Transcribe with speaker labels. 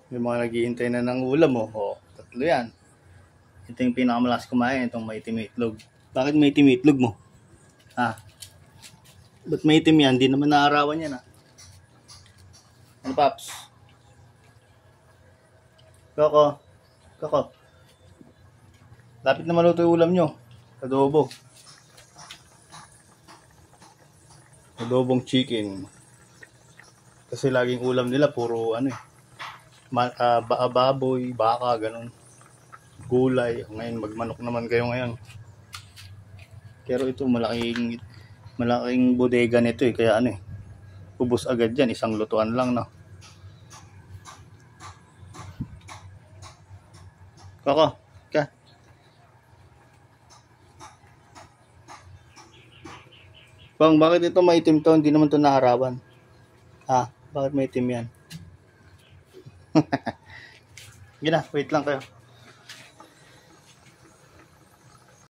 Speaker 1: Yung mga naghihintay na ng ulam mo, tatlo yan. Ito yung pinakamalakas kumain, itong maitim itlog. Bakit maitim itlog mo? Ha? Ba't maitim yan? Di naman naarawan yan, ha? Ano, Paps? Koko. Lapit na maluto yung ulam nyo. Adobo. Adobong chicken. Kasi laging ulam nila puro baboy, baka, ganun. Gulay. Ngayon magmanok naman kayo ngayon. Pero ito malaking bodega nito kaya ubos agad yan, isang lutuan lang, no. Koko, ka. Bang, bakit ito maitim to? Hindi naman to naarawan. Ha? Bakit maitim yan? Gina, wait lang kayo.